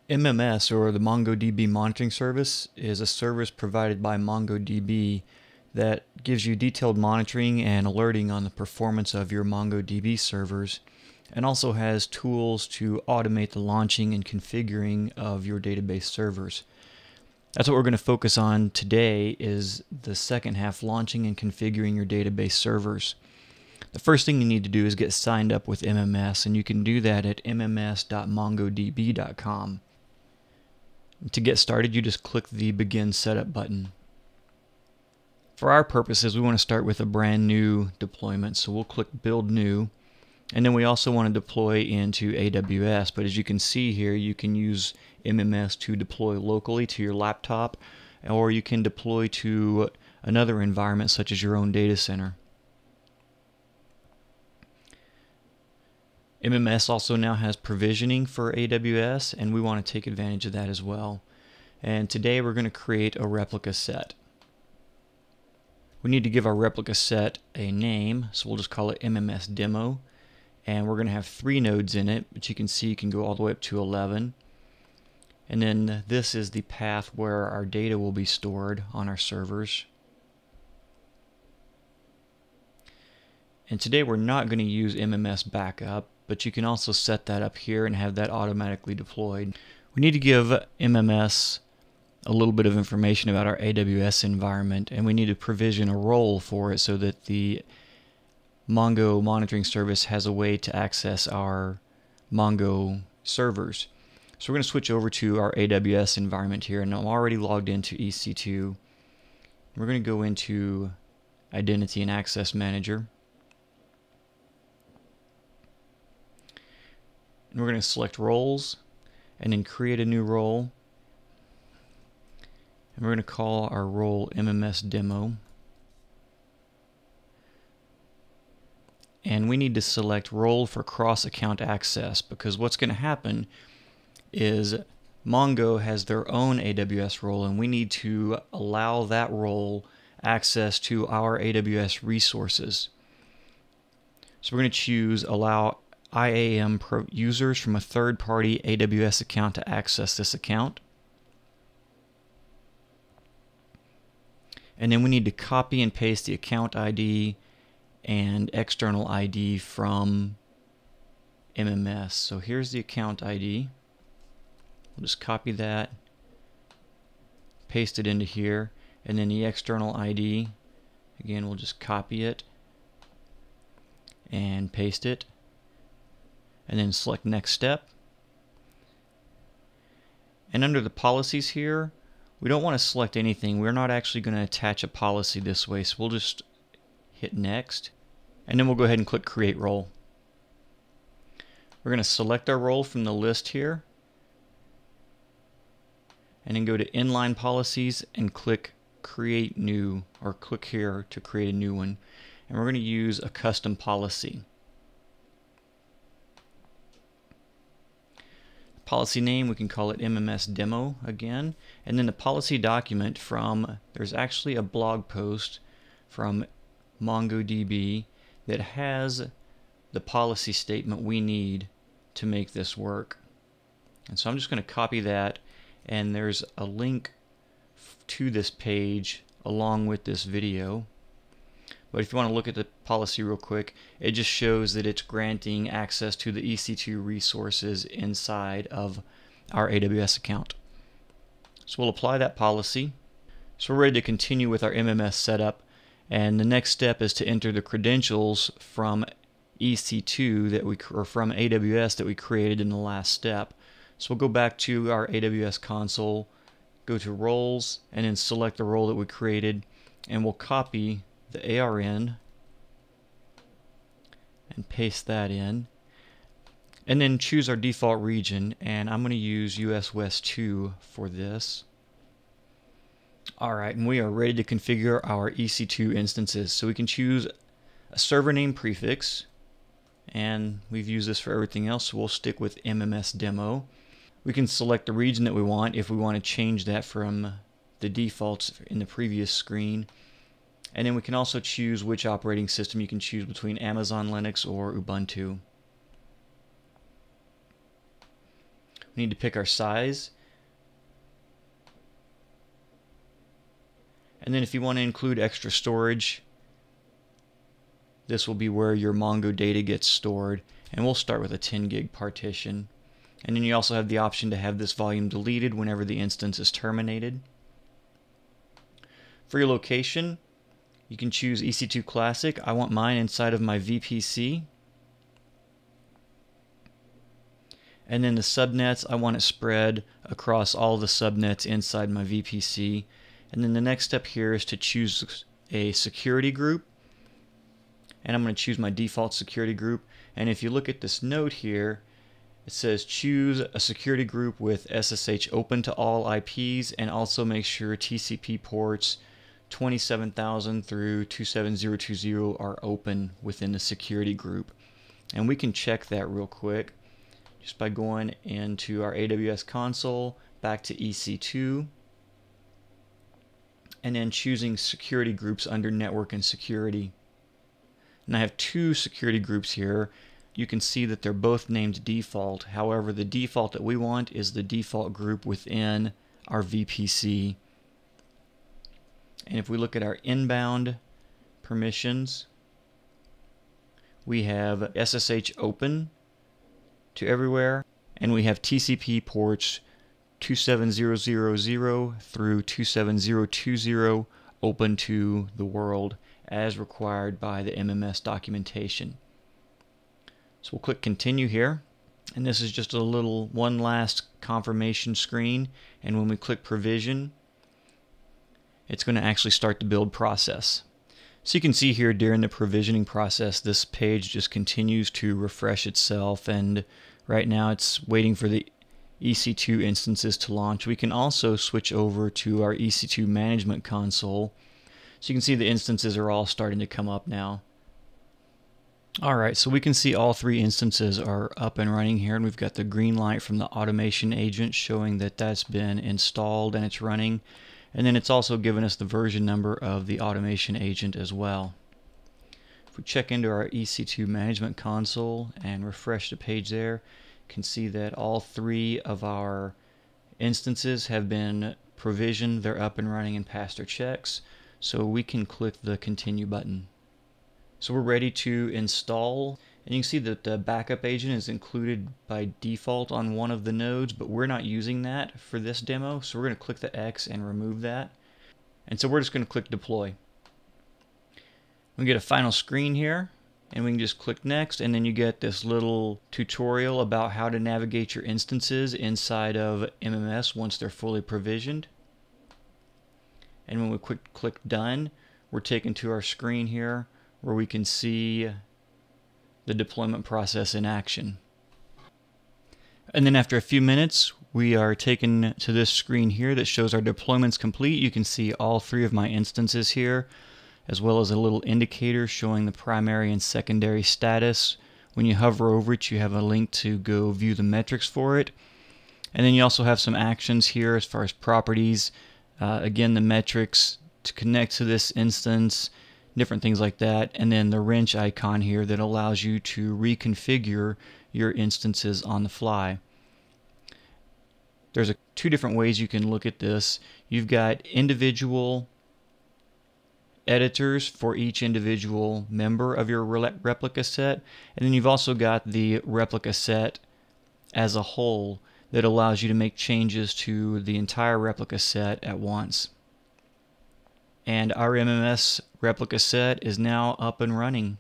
MMS, or the MongoDB Monitoring Service, is a service provided by MongoDB that gives you detailed monitoring and alerting on the performance of your MongoDB servers, and also has tools to automate the launching and configuring of your database servers. That's what we're going to focus on today, is the second half, launching and configuring your database servers. The first thing you need to do is get signed up with MMS, and you can do that at mms.mongodb.com. To get started, you just click the Begin Setup button. For our purposes, we want to start with a brand new deployment, so we'll click Build New, and then we also want to deploy into AWS, but as you can see here, you can use MMS to deploy locally to your laptop, or you can deploy to another environment such as your own data center. MMS also now has provisioning for AWS, and we want to take advantage of that as well. And today we're going to create a replica set. We need to give our replica set a name, so we'll just call it MMS Demo. And we're going to have 3 nodes in it, but you can see you can go all the way up to 11. And then this is the path where our data will be stored on our servers. And today we're not going to use MMS Backup, but you can also set that up here and have that automatically deployed. We need to give MMS a little bit of information about our AWS environment, and we need to provision a role for it so that the Mongo monitoring service has a way to access our Mongo servers. So we're going to switch over to our AWS environment here, and I'm already logged into EC2. We're going to go into Identity and Access Manager. And we're going to select roles and then create a new role. And we're going to call our role MMS Demo. And we need to select role for cross-account access, because what's going to happen is Mongo has their own AWS role, and we need to allow that role access to our AWS resources. So we're going to choose Allow IAM users from a third-party AWS account to access this account. And then we need to copy and paste the account ID and external ID from MMS. So here's the account ID. We'll just copy that, paste it into here, and then the external ID, again, we'll just copy it and paste it, and then select Next Step. And under the policies here, we don't want to select anything. We're not actually going to attach a policy this way, so we'll just hit Next, and then we'll go ahead and click Create Role. We're going to select our role from the list here, and then go to Inline Policies and click Create New, or click here to create a new one. And we're going to use a custom policy. Policy name, we can call it MMS Demo again. And then the policy document there's actually a blog post from MongoDB that has the policy statement we need to make this work. And so I'm just going to copy that, and there's a link to this page along with this video. But if you want to look at the policy real quick, it just shows that it's granting access to the EC2 resources inside of our AWS account. So we'll apply that policy. So we're ready to continue with our MMS setup, and the next step is to enter the credentials from EC2 or from AWS that we created in the last step. So we'll go back to our AWS console, go to roles, and then select the role that we created, and we'll copy the ARN and paste that in, and then choose our default region, and I'm going to use US West 2 for this. Alright, and we are ready to configure our EC2 instances. So we can choose a server name prefix, and we've used this for everything else, so we'll stick with MMS Demo. We can select the region that we want if we want to change that from the defaults in the previous screen. And then we can also choose which operating system. You can choose between Amazon Linux or Ubuntu. We need to pick our size. And then if you want to include extra storage, this will be where your Mongo data gets stored. And we'll start with a 10 gig partition. And then you also have the option to have this volume deleted whenever the instance is terminated. For your location, you can choose EC2 Classic. I want mine inside of my VPC. And then the subnets, I want it spread across all the subnets inside my VPC. And then the next step here is to choose a security group. And I'm going to choose my default security group. And if you look at this note here, it says choose a security group with SSH open to all IPs, and also make sure TCP ports 27,000 through 27020 are open within the security group. And we can check that real quick just by going into our AWS console, back to EC2, and then choosing security groups under network and security. And I have two security groups here. You can see that they're both named default. However, the default that we want is the default group within our VPC. And if we look at our inbound permissions, we have SSH open to everywhere, and we have TCP ports 27000 through 27020 open to the world as required by the MMS documentation. So we'll click continue here, and this is just a little one last confirmation screen, and when we click provision, it's going to actually start the build process. So you can see here during the provisioning process, this page just continues to refresh itself, and right now it's waiting for the EC2 instances to launch. We can also switch over to our EC2 management console. So you can see the instances are all starting to come up now. Alright, so we can see all three instances are up and running here, and we've got the green light from the automation agent showing that that's been installed and it's running. And then it's also given us the version number of the automation agent as well. If we check into our EC2 management console and refresh the page there, you can see that all three of our instances have been provisioned. They're up and running and passed their checks. So we can click the continue button. So we're ready to install, and you can see that the backup agent is included by default on one of the nodes, but we're not using that for this demo, so we're going to click the X and remove that. And so we're just going to click deploy. We get a final screen here, and we can just click next, and then you get this little tutorial about how to navigate your instances inside of MMS once they're fully provisioned. And when we click done, we're taken to our screen here where we can see the deployment process in action. And then after a few minutes, we are taken to this screen here that shows our deployment's complete. You can see all three of my instances here, as well as a little indicator showing the primary and secondary status. When you hover over it, you have a link to go view the metrics for it. And then you also have some actions here as far as properties. Again, the metrics to connect to this instance, different things like that, and then the wrench icon here that allows you to reconfigure your instances on the fly. There's two different ways you can look at this. You've got individual editors for each individual member of your replica set, and then you've also got the replica set as a whole that allows you to make changes to the entire replica set at once. And our MMS replica set is now up and running.